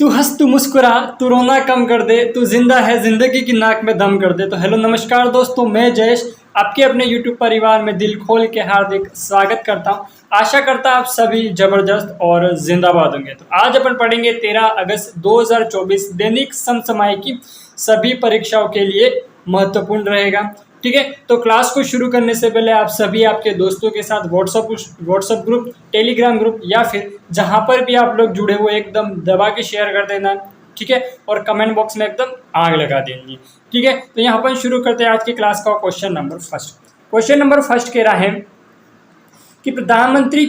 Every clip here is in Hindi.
तू हंस तू मुस्कुरा तू रोना कम कर दे, तू जिंदा है जिंदगी की नाक में दम कर दे। तो हेलो नमस्कार दोस्तों, मैं जयेश आपके अपने यूट्यूब परिवार में दिल खोल के हार्दिक स्वागत करता हूं। आशा करता आप सभी जबरदस्त और जिंदाबाद होंगे। तो आज अपन पढ़ेंगे 13 अगस्त 2024 दैनिक समसामयिकी सभी परीक्षाओं के लिए महत्वपूर्ण रहेगा। ठीक है, तो क्लास को शुरू करने से पहले आप सभी आपके दोस्तों के साथ व्हाट्सएप ग्रुप, टेलीग्राम ग्रुप या फिर जहां पर भी आप लोग जुड़े हुए एकदम दबा के शेयर कर देना। ठीक है, और कमेंट बॉक्स में एकदम आग लगा देंगे। ठीक है, तो यहाँ पर शुरू करते हैं आज की क्लास का question number first. Question number first कह रहा है कि प्रधानमंत्री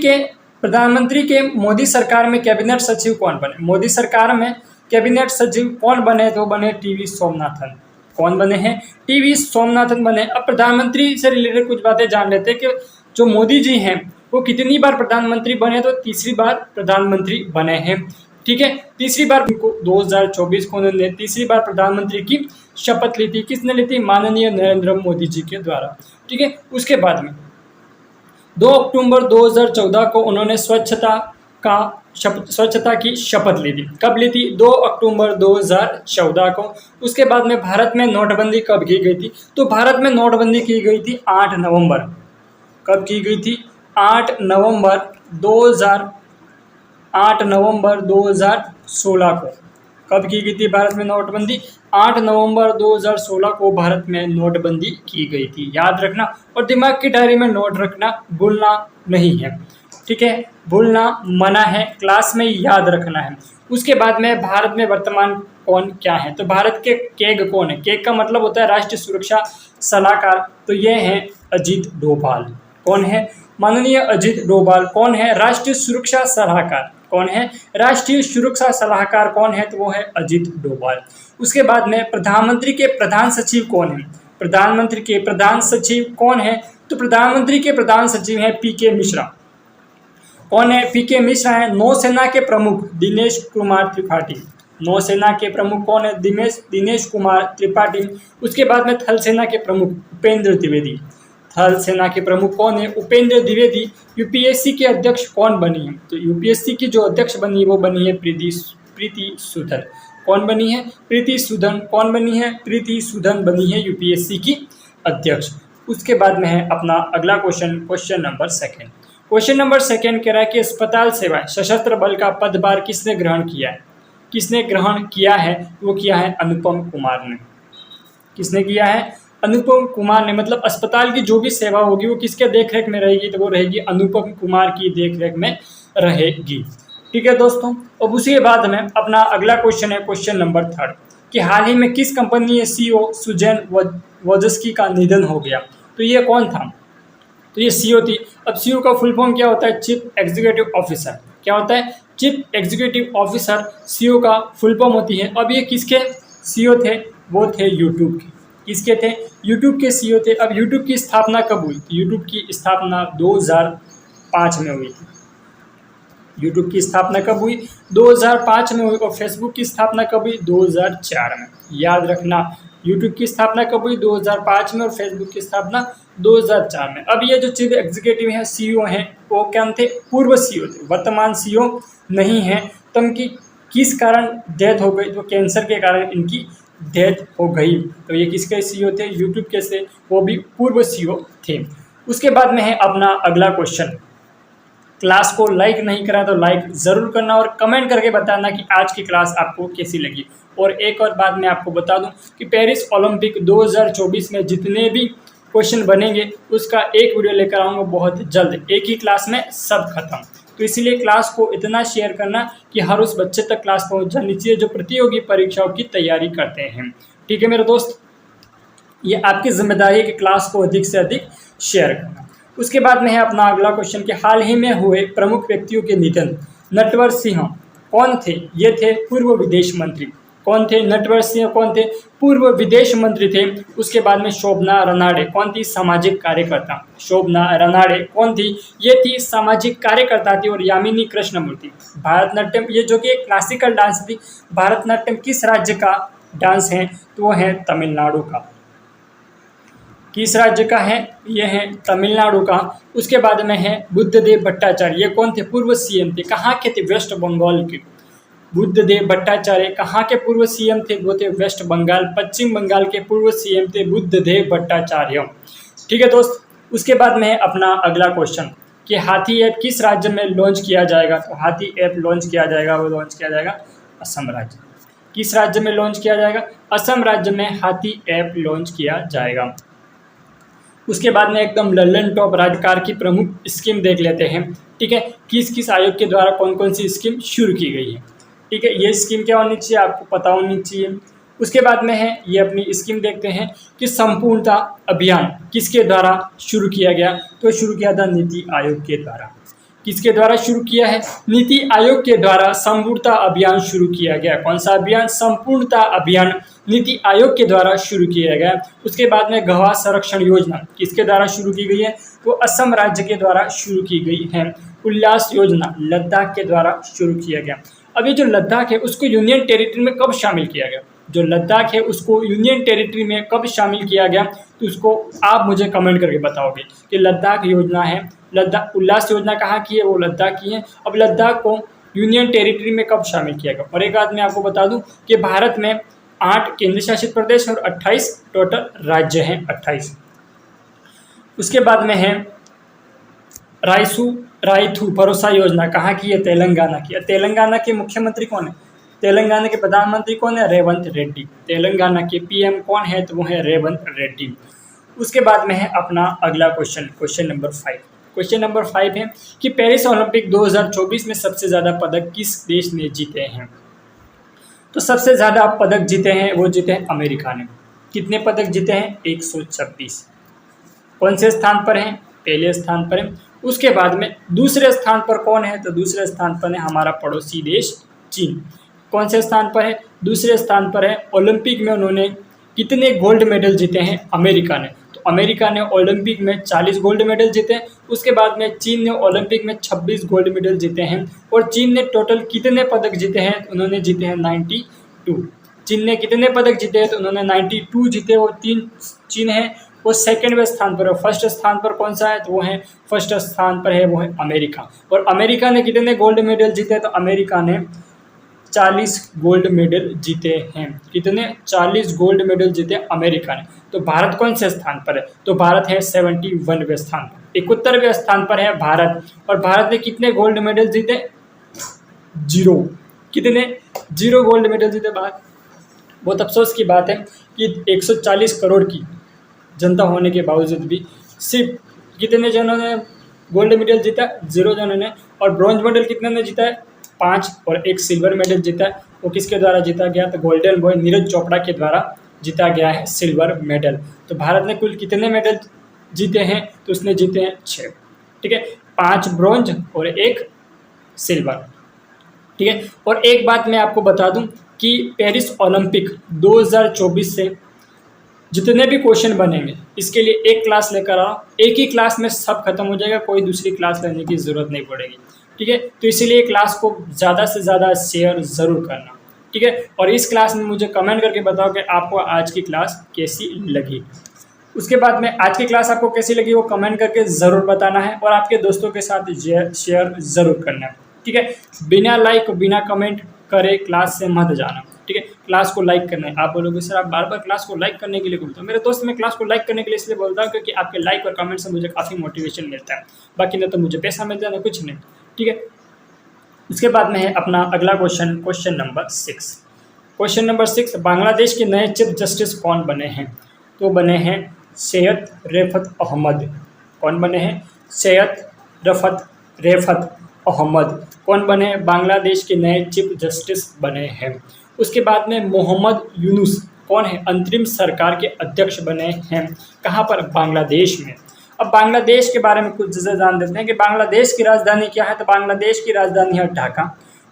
के मोदी सरकार में कैबिनेट सचिव कौन बने। मोदी सरकार में कैबिनेट सचिव कौन बने, तो बने टीवी सोमनाथन। कौन बने हैं? टीवी सोमनाथन बने। अब प्रधानमंत्री से रिलेटेड कुछ बातें जान लेते हैं कि जो मोदी जी हैं वो कितनी बार प्रधानमंत्री बने, तो तीसरी बार प्रधानमंत्री बने हैं। ठीक है, तीसरी बार 2024 को उन्होंने तीसरी बार प्रधानमंत्री की शपथ ली थी। किसने ली थी? माननीय नरेंद्र मोदी जी के द्वारा। ठीक है, उसके बाद में 2 अक्टूबर 2014 को उन्होंने स्वच्छता की शपथ ली थी। कब ली थी? 2 अक्टूबर 2014 को। उसके बाद में भारत में नोटबंदी कब की गई थी? तो भारत में नोटबंदी की गई थी 8 नवंबर। कब की गई थी? 8 नवंबर 2016 को। कब की गई थी भारत में नोटबंदी? 8 नवंबर 2016 को भारत में नोटबंदी की गई थी। याद रखना और दिमाग की डायरी में नोट रखना, भूलना नहीं है। ठीक है, भूलना मना है, क्लास में याद रखना है। उसके बाद में भारत में वर्तमान कौन क्या है, तो भारत के केग कौन है? केग का मतलब होता है राष्ट्रीय सुरक्षा सलाहकार। तो ये है अजीत डोभाल। कौन है? माननीय अजीत डोभाल। कौन है? राष्ट्रीय सुरक्षा सलाहकार। कौन है? राष्ट्रीय सुरक्षा सलाहकार कौन है? तो वो है अजीत डोभाल। उसके बाद में प्रधानमंत्री के प्रधान सचिव कौन है? प्रधानमंत्री के प्रधान सचिव कौन है? तो प्रधानमंत्री के प्रधान सचिव हैं पीके मिश्रा। कौन है? पीके मिश्रा है। नौसेना के प्रमुख दिनेश कुमार त्रिपाठी। नौसेना के प्रमुख कौन है? दिनेश कुमार त्रिपाठी। उसके बाद में थल सेना के प्रमुख उपेंद्र द्विवेदी। थल सेना के प्रमुख कौन है? उपेंद्र द्विवेदी। यूपीएससी के अध्यक्ष कौन बनी है? तो यूपीएससी की जो अध्यक्ष बनी है वो बनी है प्रीति सूदन। कौन बनी है? प्रीति सूदन। कौन बनी है? प्रीति सूदन बनी है यूपीएससी की अध्यक्ष। उसके बाद में है अपना अगला question number second. Question number second कह रहा है कि अस्पताल सेवाएं सशस्त्र बल का पदभार किसने ग्रहण किया है? किसने ग्रहण किया है? वो किया है अनुपम कुमार ने। किसने किया है? अनुपम कुमार ने। मतलब अस्पताल की जो भी सेवा होगी वो किसके देखरेख में रहेगी? तो वो रहेगी अनुपम कुमार की देखरेख में रहेगी। ठीक है दोस्तों, अब उसी के बाद में अपना अगला क्वेश्चन है क्वेश्चन नंबर थर्ड कि हाल ही में किस कंपनी के सीईओ सुजैन वोजस्की का निधन हो गया? तो ये कौन था? तो ये सीईओ थी। अब सीईओ का फुल फॉर्म क्या होता है? Chief executive officer. क्या होता है? चीफ एग्जीक्यूटिव ऑफिसर सीईओ का फुल फॉर्म होती है। अब ये किसके सीईओ थे? वो थे यूट्यूब के। किसके थे? यूट्यूब के सीईओ थे। अब यूट्यूब की स्थापना कब हुई? तो यूट्यूब की स्थापना 2005 में हुई थी। यूट्यूब की स्थापना कब हुई? 2005 में हुई। और फेसबुक की स्थापना कब हुई? 2004 में। याद रखना, यूट्यूब की स्थापना कब हुई? 2005 में। और फेसबुक की स्थापना 2004 में। अब ये जो चीफ एग्जीक्यूटिव हैं, सीईओ हैं, वो क्या थे? पूर्व सीईओ थे, वर्तमान सीईओ नहीं है। तो उनकी किस कारण डेथ हो गई? तो कैंसर के कारण इनकी डेथ हो गई। तो ये किसके सीईओ थे? यूट्यूब के से, वो भी पूर्व सीईओ थे। उसके बाद में है अपना अगला क्वेश्चन। क्लास को लाइक नहीं करा तो लाइक ज़रूर करना और कमेंट करके बताना कि आज की क्लास आपको कैसी लगी। और एक और बात मैं आपको बता दूं कि पेरिस ओलंपिक 2024 में जितने भी क्वेश्चन बनेंगे उसका एक वीडियो लेकर आऊँगा बहुत जल्द, एक ही क्लास में सब खत्म। तो इसीलिए क्लास को इतना शेयर करना कि हर उस बच्चे तक क्लास पहुँच जानी चाहिए जो प्रतियोगी परीक्षाओं की तैयारी करते हैं। ठीक है मेरे दोस्त, ये आपकी जिम्मेदारी है कि क्लास को अधिक से अधिक शेयर करना। उसके बाद में है अपना अगला क्वेश्चन कि हाल ही में हुए प्रमुख व्यक्तियों के निधन। नटवर सिंह कौन थे? ये थे पूर्व विदेश मंत्री। कौन थे? नटवर सिंह कौन थे? पूर्व विदेश मंत्री थे। उसके बाद में शोभना रनाडे कौन थी? सामाजिक कार्यकर्ता। शोभना रनाडे कौन थी? ये थी सामाजिक कार्यकर्ता थी। और यामिनी कृष्णमूर्ति भारतनाट्यम, ये जो कि एक क्लासिकल डांस थी। भारतनाट्यम किस राज्य का डांस है? तो वो है तमिलनाडु का। किस राज्य का है? ये है तमिलनाडु का। उसके बाद में है बुद्धदेव भट्टाचार्य। ये कौन थे? पूर्व सीएम थे। कहाँ के थे? वेस्ट बंगाल के। बुद्धदेव भट्टाचार्य कहाँ के पूर्व सीएम थे? वो थे वेस्ट बंगाल, पश्चिम बंगाल के पूर्व सीएम थे बुद्धदेव भट्टाचार्य। ठीक है दोस्त, उसके बाद में है अपना अगला क्वेश्चन कि हाथी ऐप किस राज्य में लॉन्च किया जाएगा? तो हाथी ऐप लॉन्च किया जाएगा, वो लॉन्च किया जाएगा असम राज्य। किस राज्य में लॉन्च किया जाएगा? असम राज्य में हाथी ऐप लॉन्च किया जाएगा। उसके बाद में एकदम लल्लन टॉप राज्यकार की प्रमुख स्कीम देख लेते हैं। ठीक है, किस किस आयोग के द्वारा कौन कौन सी स्कीम शुरू की गई है। ठीक है, ये स्कीम क्या होनी चाहिए आपको पता होनी चाहिए। उसके बाद में है ये अपनी स्कीम देखते हैं कि संपूर्णता अभियान किसके द्वारा शुरू किया गया? तो शुरू किया था नीति आयोग के द्वारा। किसके द्वारा शुरू किया है? नीति आयोग के द्वारा संपूर्णता अभियान शुरू किया गया। कौन सा अभियान? संपूर्णता अभियान नीति आयोग के द्वारा शुरू किया गया। उसके बाद में गवाह संरक्षण योजना किसके द्वारा शुरू की गई है? तो असम राज्य के द्वारा शुरू की गई है। उल्लास योजना लद्दाख के द्वारा शुरू किया गया। अब ये जो लद्दाख है उसको यूनियन टेरिटरी में कब शामिल किया गया? जो लद्दाख है उसको यूनियन टेरिटरी में कब शामिल किया गया? तो उसको आप मुझे कमेंट करके बताओगे कि लद्दाख योजना है, लद्दाख उल्लास योजना कहाँ की है? वो लद्दाख की है। अब लद्दाख को यूनियन टेरिटरी में कब शामिल किया गया? और एक बात मैं आपको बता दूं कि भारत में 8 केंद्र शासित प्रदेश और 28 टोटल राज्य हैं, 28। उसके बाद में है रायथू भरोसा योजना कहाँ की है? तेलंगाना की। तेलंगाना के मुख्यमंत्री कौन है? तेलंगाना के प्रधानमंत्री कौन है? रेवंत रेड्डी। तेलंगाना के पीएम कौन है? तो वो है रेवंत रेड्डी। उसके बाद में है अपना अगला question, question number 5। Question number 5 है कि पेरिस ओलंपिक 2024 में सबसे ज़्यादा पदक किस देश ने जीते हैं? तो सबसे ज़्यादा पदक जीते हैं वो जीते हैं अमेरिका ने। कितने पदक जीते हैं? 126। कौन से स्थान पर हैं? पहले स्थान पर है। उसके बाद में दूसरे स्थान पर कौन है? तो दूसरे स्थान पर है हमारा पड़ोसी देश चीन। कौन से स्थान पर है? दूसरे स्थान पर है। ओलंपिक में उन्होंने कितने गोल्ड मेडल जीते हैं? अमेरिका ने। तो अमेरिका ने ओलंपिक में 40 गोल्ड मेडल जीते हैं। उसके बाद में चीन ने ओलंपिक में 26 गोल्ड मेडल जीते हैं। और चीन ने टोटल कितने पदक जीते हैं? उन्होंने जीते हैं 92। चीन ने कितने पदक जीते हैं? तो उन्होंने 92 जीते। वो 3 चीन है वो सेकेंडवें स्थान पर है। फर्स्ट स्थान पर कौन सा है? तो वो है फर्स्ट स्थान पर है वो है अमेरिका। और अमेरिका ने कितने गोल्ड मेडल जीते? तो अमेरिका ने 40 गोल्ड मेडल जीते हैं। कितने? 40 गोल्ड मेडल जीते अमेरिका ने। तो भारत कौन से स्थान पर है? तो भारत है 71वें स्थान पर। 71वें स्थान पर है भारत। और भारत ने कितने गोल्ड मेडल जीते? 0। कितने? 0 गोल्ड मेडल जीते भारत। बहुत अफसोस की बात है कि 140 करोड़ की जनता होने के बावजूद भी सिर्फ कितने जनों ने गोल्ड मेडल जीता? 0 जनों ने। और ब्रॉन्ज मेडल कितने ने जीता है? 5। और एक सिल्वर मेडल जीता है। वो किसके द्वारा जीता गया? तो गोल्डन बॉय नीरज चोपड़ा के द्वारा जीता गया है सिल्वर मेडल। तो भारत ने कुल कितने मेडल जीते हैं? तो उसने जीते हैं 6। ठीक है, 5 ब्रॉन्ज और 1 सिल्वर। ठीक है, और एक बात मैं आपको बता दूं कि पेरिस ओलंपिक 2024 से जितने भी क्वेश्चन बनेंगे इसके लिए एक क्लास लेकर आओ। एक ही क्लास में सब खत्म हो जाएगा, कोई दूसरी क्लास लेने की ज़रूरत नहीं पड़ेगी। ठीक है, तो इसीलिए क्लास को ज़्यादा से ज़्यादा शेयर ज़रूर करना। ठीक है, और इस क्लास में मुझे कमेंट करके बताओ कि आपको आज की क्लास कैसी लगी। उसके बाद में आज की क्लास आपको कैसी लगी वो कमेंट करके ज़रूर बताना है और आपके दोस्तों के साथ शेयर ज़रूर करना है। ठीक है, बिना लाइक बिना कमेंट करे क्लास से मत जाना। ठीक है, क्लास को लाइक करना है। आप बोलोगे सर आप बार बार क्लास को लाइक करने के लिए बोलते हो। मेरे दोस्त मैं क्लास को लाइक करने के लिए इसलिए बोलता हूँ क्योंकि आपके लाइक और कमेंट से मुझे काफ़ी मोटिवेशन मिलता है। बाकी ना तो मुझे पैसा मिलता है ना कुछ नहीं। ठीक है, उसके बाद में है अपना अगला question, question number 6। Question number 6, Bangladesh के नए चीफ जस्टिस कौन बने हैं? तो बने हैं सैयद रेफत अहमद। कौन बने हैं? सैयद रेफत अहमद कौन बने हैं? बांग्लादेश के नए चीफ जस्टिस बने हैं। उसके बाद में मोहम्मद यूनुस कौन है? अंतरिम सरकार के अध्यक्ष बने हैं। कहाँ पर? बांग्लादेश में। अब बांग्लादेश के बारे में कुछ चीज़ें जान देते हैं कि बांग्लादेश की राजधानी क्या है। तो बांग्लादेश की राजधानी है ढाका।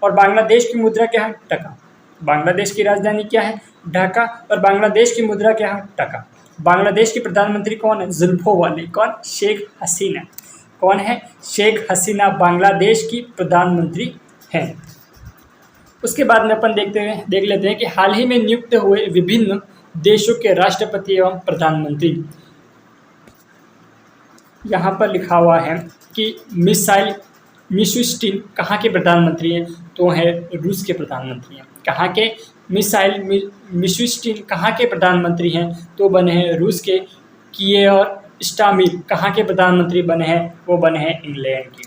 और बांग्लादेश की मुद्रा क्या है? टका। बांग्लादेश की राजधानी क्या है? ढाका। और बांग्लादेश की मुद्रा क्या है? टका। बांग्लादेश की प्रधानमंत्री कौन है? जुल्फों वाली। कौन? शेख हसीना। कौन है? शेख हसीना बांग्लादेश की प्रधानमंत्री हैं। उसके बाद में अपन देख लेते हैं कि हाल ही में नियुक्त हुए विभिन्न देशों के राष्ट्रपति एवं प्रधानमंत्री। यहाँ पर लिखा हुआ है कि मिसाइल मिशुस्टिन कहाँ के प्रधानमंत्री हैं? तो है रूस के प्रधानमंत्री हैं। कहाँ के? मिशुस्टिन कहाँ के प्रधानमंत्री हैं? तो बने हैं रूस के। कीयर स्टारमर कहाँ के प्रधानमंत्री बने हैं? वो बने हैं इंग्लैंड के।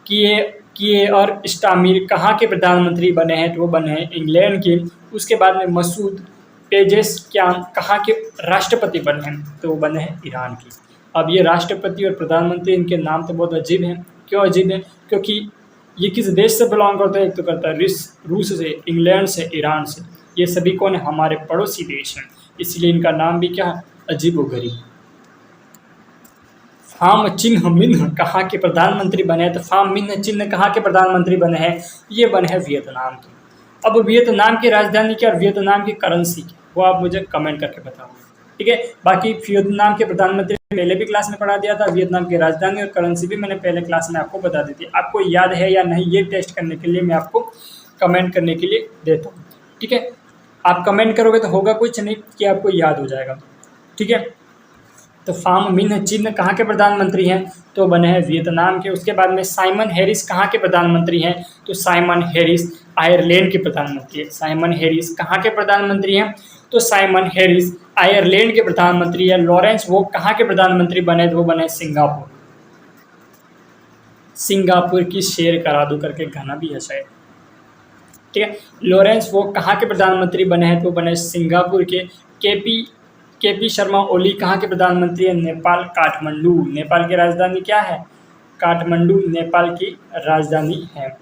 कीयर स्टारमर कहाँ के प्रधानमंत्री बने हैं? तो वो बने हैं इंग्लैंड के। उसके बाद में मसूद पेजेश्कियान कहाँ के राष्ट्रपति बने हैं? तो वो बने हैं ईरान के। अब ये राष्ट्रपति और प्रधानमंत्री, इनके नाम तो बहुत अजीब हैं। क्यों अजीब है? क्योंकि ये किस देश से बिलोंग करते हैं? एक तो करता है रूस से, इंग्लैंड से, ईरान से। ये सभी कौन है? हमारे पड़ोसी देश हैं, इसलिए इनका नाम भी क्या? अजीब व गरीब। फाम चिन्ह मिन्ह कहाँ के प्रधानमंत्री बने हैं? तो फाम मिन्ह चिन्ह कहाँ के प्रधानमंत्री बने हैं? ये बने हैं वियतनाम के। अब वियतनाम की राजधानी क्या और वियतनाम की करेंसी क्या, वो आप मुझे कमेंट करके बताओगे, ठीक है। बाकी वियतनाम के प्रधानमंत्री पहले भी क्लास में पढ़ा दिया था, वियतनाम की राजधानी और करेंसी भी मैंने पहले क्लास में आपको बता दी थी। आपको याद है या नहीं, ये टेस्ट करने के लिए मैं आपको कमेंट करने के लिए देता हूँ, ठीक है। आप कमेंट करोगे तो होगा कुछ नहीं कि आपको याद हो जाएगा, ठीक है। तो फाम मिन्ह चिन्ह कहाँ के प्रधानमंत्री हैं? तो बने हैं वियतनाम के। उसके बाद में साइमन हैरिस कहाँ के प्रधानमंत्री हैं? तो साइमन हैरिस आयरलैंड के प्रधानमंत्री है। साइमन हैरिस कहाँ के प्रधानमंत्री हैं? तो साइमन हैरिस आयरलैंड के प्रधानमंत्री है। लॉरेंस वो कहाँ के प्रधानमंत्री बने? तो वो बने सिंगापुर। सिंगापुर की शेर करा दूं करके गाना भी है शायद, ठीक है। लॉरेंस वो कहाँ के प्रधानमंत्री बने हैं? तो बने सिंगापुर के। केपी शर्मा ओली कहाँ के प्रधानमंत्री हैं? नेपाल, काठमांडू। नेपाल की राजधानी क्या है? काठमांडू नेपाल की राजधानी है।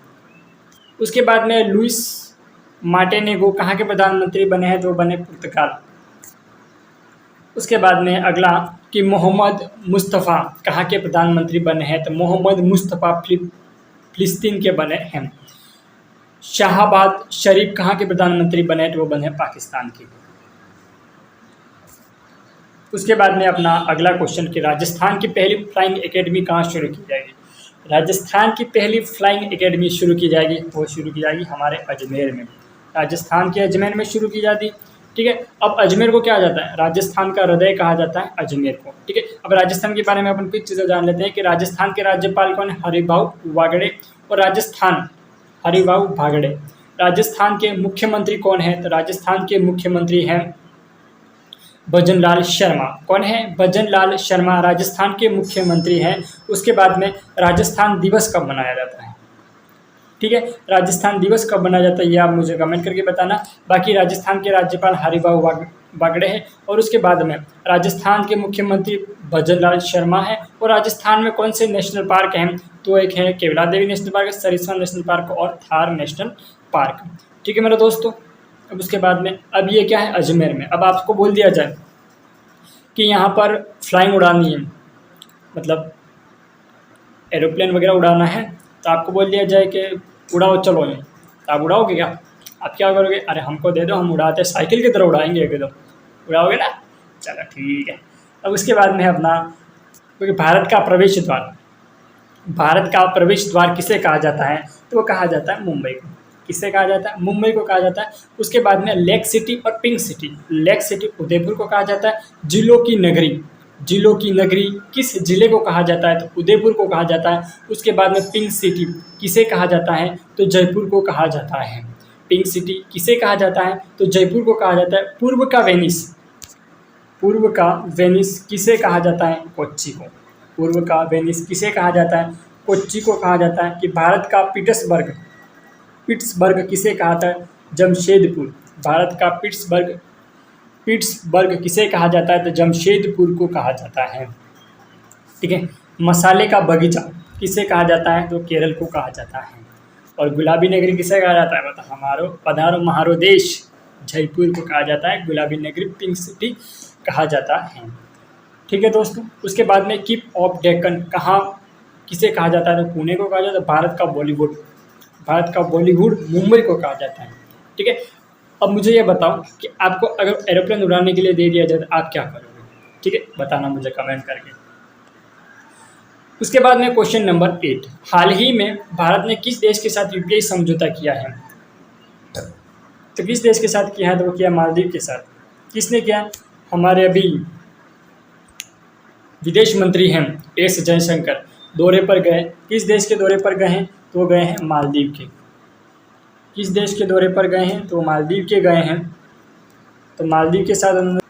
उसके बाद में लुइस मार्टिनेगो कहाँ के प्रधानमंत्री बने हैं? तो बने पुर्तगाल। उसके बाद में अगला कि मोहम्मद मुस्तफ़ा कहाँ के प्रधानमंत्री बने हैं? तो मोहम्मद मुस्तफ़ा फिलिस्तीन के बने हैं। शाहबाज शरीफ कहाँ के प्रधानमंत्री बने? तो वो बने पाकिस्तान के। उसके बाद में अपना अगला क्वेश्चन कि राजस्थान की पहली फ्लाइंग एकेडमी कहाँ शुरू की जाएगी? राजस्थान की पहली फ्लाइंग एकेडमी शुरू की जाएगी, वो शुरू की जाएगी हमारे अजमेर में। राजस्थान के अजमेर में शुरू की जाती, ठीक है। अब अजमेर को क्या जाता है? राजस्थान का हृदय कहा जाता है अजमेर को, ठीक है। अब राजस्थान के बारे में अपन कुछ चीज़ें जान लेते हैं कि राजस्थान के राज्यपाल कौन है? हरिभाऊ बागड़े। और हरिभाऊ बागड़े। राजस्थान के मुख्यमंत्री कौन है? तो राजस्थान के मुख्यमंत्री हैं भजनलाल शर्मा। कौन है? भजनलाल शर्मा राजस्थान के मुख्यमंत्री हैं। उसके बाद में राजस्थान दिवस कब मनाया जाता है, ठीक है। राजस्थान दिवस कब मनाया जाता है ये आप मुझे कमेंट करके बताना। बाकी राजस्थान के राज्यपाल हरिभाऊ बागड़े हैं और उसके बाद में राजस्थान के मुख्यमंत्री भजनलाल शर्मा है। और राजस्थान में कौन से नेशनल पार्क हैं? तो एक है Keola Devi national park, Sariska national park और थार नेशनल पार्क, ठीक है मेरे दोस्तों। अब उसके बाद में अब ये क्या है? अजमेर में। अब आपको बोल दिया जाए कि यहाँ पर फ्लाइंग उड़ानी है, मतलब एरोप्लेन वगैरह उड़ाना है, तो आपको बोल दिया जाए कि उड़ाओ चलो ये, तो आप उड़ाओगे क्या? आप क्या करोगे? अरे हमको दे दो, हम उड़ाते साइकिल की तरह उड़ाएंगे एकदम। उड़ाओगे ना? चलो ठीक है। अब उसके बाद में अपना क्योंकि भारत का प्रवेश द्वार किसे कहा जाता है? तो वो कहा जाता है मुंबई को। किसे कहा जाता है? मुंबई को कहा जाता है। उसके बाद में लेक सिटी और pink city. Lake city Udaipur को कहा जाता है। जिलों की नगरी किस जिले को कहा जाता है? तो उदयपुर को कहा जाता है। उसके बाद में पिंक सिटी किसे कहा जाता है? तो जयपुर को कहा जाता है। पिंक सिटी किसे कहा जाता है? तो जयपुर को कहा जाता है। पूर्व का वेनिस किसे कहा जाता है? कोच्चि को। पूर्व का वेनिस किसे कहा जाता है? कोच्चि को कहा जाता है। कि भारत का पिट्सबर्ग किसे कहा था? जमशेदपुर। भारत का पिट्सबर्ग किसे कहा जाता है? तो जमशेदपुर को कहा जाता है, ठीक है। मसाले का बगीचा किसे कहा जाता है? तो केरल को कहा जाता है। और गुलाबी नगरी किसे कहा जाता है? बता हमारो पधारो महारो देश, जयपुर को कहा जाता है। गुलाबी नगरी पिंक सिटी कहा जाता है, ठीक है दोस्तों। उसके बाद में किप ऑफ डेक्कन किसे कहा जाता है? तो पुणे को कहा जाता है। भारत का बॉलीवुड मुंबई को कहा जाता है, ठीक है। अब मुझे ये बताओ कि आपको अगर एरोप्लेन उड़ाने के लिए दे दिया जाए तो आप क्या करोगे, ठीक है, बताना मुझे कमेंट करके। उसके बाद में क्वेश्चन नंबर 8, हाल ही में भारत ने किस देश के साथ यूपीआई समझौता किया है? तो किस देश के साथ किया है? तो वो किया मालदीव के साथ। किसने किया? हमारे अभी विदेश मंत्री हैं एस जयशंकर, दौरे पर गए। किस देश के दौरे पर गए हैं? तो वो गए हैं मालदीव के। किस देश के दौरे पर गए हैं? तो मालदीव के गए हैं। तो मालदीव के साथ उन्होंने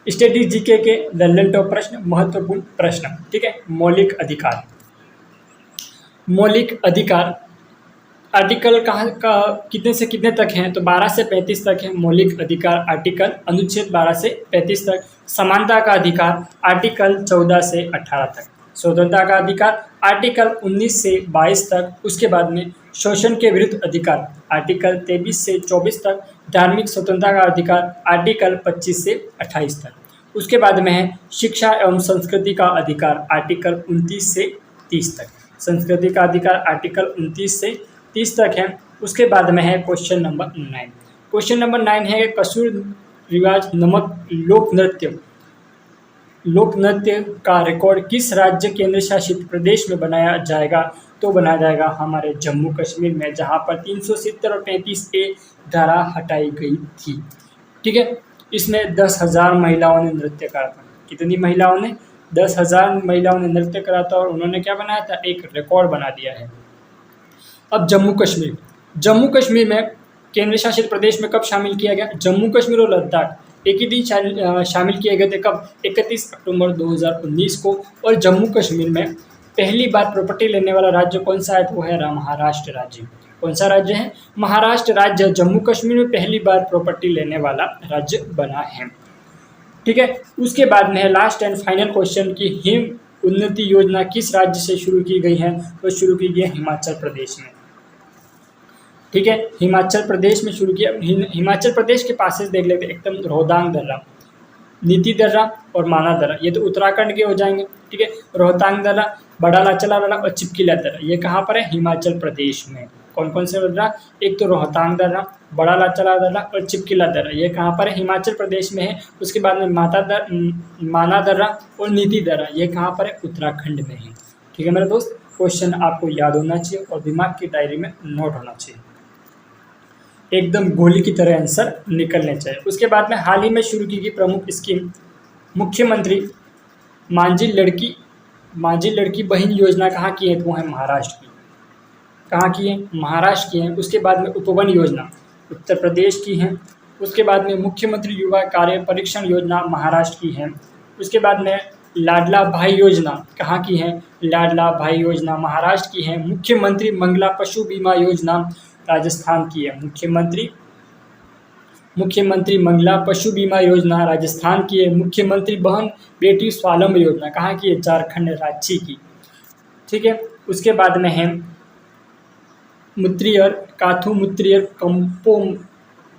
स्टैटिक जीके के लल्लन टॉप प्रश्न, महत्वपूर्ण प्रश्न, ठीक है। मौलिक अधिकार, मौलिक अधिकार आर्टिकल कहाँ का कितने से कितने तक हैं? तो 12 से 35 तक है मौलिक अधिकार आर्टिकल, अनुच्छेद 12 से 35 तक। समानता का अधिकार आर्टिकल 14 से 18 तक। स्वतंत्रता का अधिकार आर्टिकल 19 से 22 तक। उसके बाद में शोषण के विरुद्ध अधिकार आर्टिकल 23 से 24 तक। धार्मिक स्वतंत्रता का अधिकार आर्टिकल 25 से 28 तक। उसके बाद में है शिक्षा एवं संस्कृति का अधिकार आर्टिकल 29 से 30 तक। संस्कृति का अधिकार आर्टिकल 29 से 30 तक है। उसके बाद में है क्वेश्चन नंबर 9। क्वेश्चन नंबर 9 है कसूर रिवाज नामक लोक नृत्य का रिकॉर्ड किस राज्य केंद्र शासित प्रदेश में बनाया जाएगा? तो बनाया जाएगा हमारे जम्मू कश्मीर में, जहां पर 370 और 35A धारा हटाई गई थी, ठीक है। इसमें 10,000 महिलाओं ने नृत्य करा था। कितनी महिलाओं ने? 10,000 महिलाओं ने नृत्य करा था और उन्होंने क्या बनाया था? एक रिकॉर्ड बना दिया है। अब जम्मू कश्मीर, जम्मू कश्मीर में केंद्र शासित प्रदेश में कब शामिल किया गया? जम्मू कश्मीर और लद्दाख एक ही दिन शामिल किए गए थे। कब? 31 अक्टूबर 2019 को। और जम्मू कश्मीर में पहली बार प्रॉपर्टी लेने वाला राज्य कौन सा है? तो वो है महाराष्ट्र राज्य। कौन सा राज्य है? महाराष्ट्र राज्य जम्मू कश्मीर में पहली बार प्रॉपर्टी लेने वाला राज्य बना है, ठीक है। उसके बाद में है लास्ट एंड फाइनल क्वेश्चन की हिम उन्नति योजना किस राज्य से शुरू की गई है? तो शुरू की गई है हिमाचल प्रदेश में, ठीक है। हिमाचल प्रदेश में शुरू किया। हिमाचल प्रदेश के पासेस देख लेते हैं, एकदम रोहतांग दर्रा, नीति दर्रा और माना दर्रा, ये तो उत्तराखंड के हो जाएंगे, ठीक है। रोहतांग दर्रा, बड़ा लाचला दर्रा और चिपकिला दर्रा, ये कहाँ पर है? हिमाचल प्रदेश में। कौन कौन से दर्रा? एक तो रोहतांग दर्रा, बड़ा लाचला दर्रा और चिपकिला दर्रा, ये कहाँ पर है? हिमाचल प्रदेश में है। उसके बाद में माना दर्रा और नीति दर्रा, ये कहाँ पर है? उत्तराखंड में है, ठीक है मेरे दोस्त। क्वेश्चन आपको याद होना चाहिए और दिमाग की डायरी में नोट होना चाहिए, एकदम गोली की तरह आंसर निकलने चाहिए। उसके बाद में हाल ही में शुरू की गई प्रमुख स्कीम मुख्यमंत्री मांझी लड़की बहन योजना कहाँ की है? तो वो है महाराष्ट्र की। कहाँ की है? महाराष्ट्र की है। उसके बाद में उपवन योजना उत्तर प्रदेश की है। उसके बाद में मुख्यमंत्री युवा कार्य परीक्षण योजना महाराष्ट्र की है। उसके बाद में लाडला भाई योजना कहाँ की है? लाडला भाई योजना महाराष्ट्र की है। मुख्यमंत्री मंगला पशु बीमा योजना राजस्थान की है। मुख्यमंत्री मंगला पशु बीमा योजना राजस्थान की है। मुख्यमंत्री बहन बेटी स्वावलंबन योजना कहाँ की है? झारखंड राज्य की, ठीक है। उसके बाद में है काथू मुत्रियर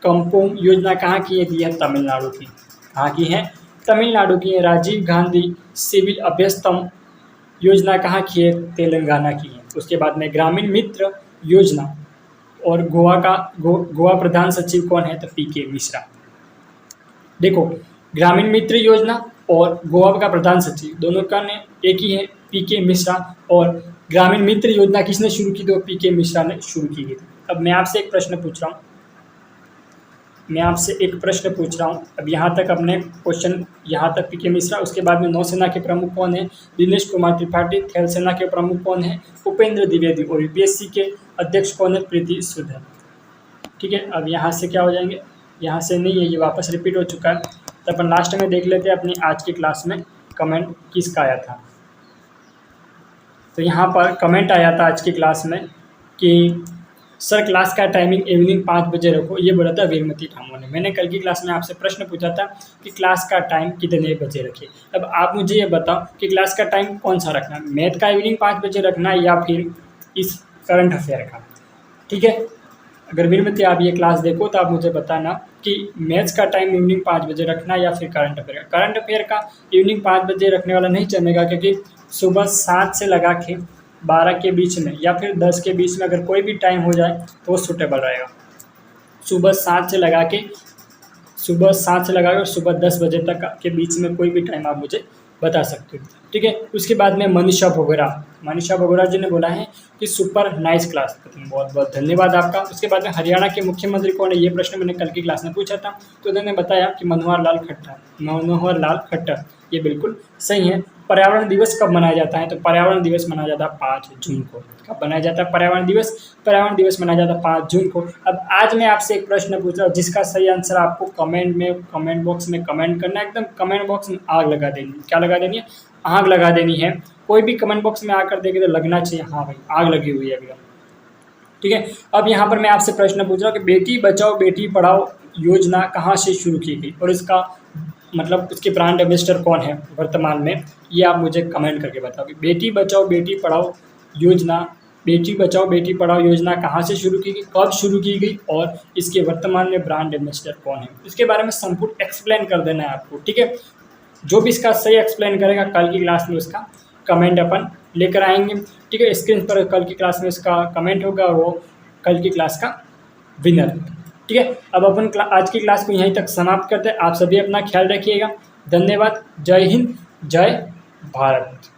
कंपोम योजना कहाँ की है? दी है तमिलनाडु की। कहाँ की है? तमिलनाडु की है। राजीव गांधी सिविल अभ्यस्तम योजना कहाँ की है? तेलंगाना की है। उसके बाद में ग्रामीण मित्र योजना और गोवा प्रधान सचिव कौन है? तो पीके मिश्रा। देखो, ग्रामीण मित्र योजना और गोवा का प्रधान सचिव दोनों का ने एक ही है, पीके मिश्रा। और ग्रामीण मित्र योजना किसने शुरू की? तो पीके मिश्रा ने शुरू की थी। अब मैं आपसे एक प्रश्न पूछ रहा हूँ। अब यहाँ तक अपने क्वेश्चन यहाँ तक पीके मिश्रा। उसके बाद में नौसेना के प्रमुख कौन है? दिनेश कुमार त्रिपाठी। थल सेना के प्रमुख कौन है? उपेंद्र द्विवेदी। और यूपीएससी के अध्यक्ष कौन है? प्रीति सूदन, ठीक है। अब यहाँ से क्या हो जाएंगे? यहाँ से नहीं है, ये वापस रिपीट हो चुका है। तो अपन लास्ट में देख लेते हैं अपनी आज की क्लास में कमेंट किसका आया था। तो यहाँ पर कमेंट आया था आज की क्लास में कि सर क्लास का टाइमिंग इवनिंग 5 बजे रखो, ये बोला था वीरमती ठामो ने। मैंने कल की क्लास में आपसे प्रश्न पूछा था कि क्लास का टाइम कितने बजे रखें। अब आप मुझे ये बताओ कि क्लास का टाइम कौन सा रखना है? मैथ का इवनिंग 5 बजे रखना है या फिर इस करंट अफेयर का, ठीक है। अगर वीरमती आप ये क्लास देखो तो आप मुझे बताना कि मैथ्स का टाइम इवनिंग 5 बजे रखना या फिर करंट अफेयर का। करंट अफेयर का इवनिंग 5 बजे रखने वाला नहीं चलेगा, क्योंकि सुबह 7 से लगा के 12 के बीच में या फिर 10 के बीच में अगर कोई भी टाइम हो जाए तो वो सूटेबल रहेगा। सुबह 7 से लगा के और सुबह 10 बजे तक के बीच में कोई भी टाइम आप मुझे बता सकते हो, ठीक है। उसके बाद में मनीषा भगोरा जी ने बोला है कि सुपर नाइस क्लास, बहुत बहुत धन्यवाद आपका। उसके बाद में हरियाणा के मुख्यमंत्री कौन है? ये प्रश्न मैंने कल की क्लास में पूछा था, तो उन्होंने बताया कि मनोहर लाल खट्टर, ये बिल्कुल सही है। पर्यावरण दिवस कब मनाया जाता है? तो पर्यावरण दिवस मनाया जाता है 5 जून को। कब मनाया जाता है पर्यावरण दिवस? पर्यावरण दिवस मनाया जाता है 5 जून को। अब आज मैं आपसे एक प्रश्न पूछ रहा हूँ, जिसका सही आंसर आपको कमेंट बॉक्स में कमेंट करना है। एकदम कमेंट बॉक्स में आग लगा देनी है। क्या लगा देनी है? आग लगा देनी है। कोई भी कमेंट बॉक्स में आकर देखे तो लगना चाहिए हाँ भाई आग लगी हुई है एकदम। ठीक है, अब यहाँ पर मैं आपसे प्रश्न पूछ रहा हूँ कि बेटी बचाओ बेटी पढ़ाओ योजना कहाँ से शुरू की गई और इसका मतलब उसके ब्रांड एम्बेसडर कौन है वर्तमान में, ये आप मुझे कमेंट करके बताओ कि बेटी बचाओ बेटी पढ़ाओ योजना, बेटी बचाओ बेटी पढ़ाओ योजना कहाँ से शुरू की गई, कब शुरू की गई और इसके वर्तमान में ब्रांड एम्बेसडर कौन है, इसके बारे में संपूर्ण एक्सप्लेन कर देना है आपको। ठीक है, जो भी इसका सही एक्सप्लेन करेगा कल की क्लास में उसका कमेंट अपन लेकर आएंगे। ठीक है, स्क्रीन पर कल की क्लास में इसका कमेंट होगा और वो कल की क्लास का विनर होगा। ठीक है, अब अपन आज की क्लास को यहीं तक समाप्त करते हैं। आप सभी अपना ख्याल रखिएगा। धन्यवाद। जय हिंद, जय भारत।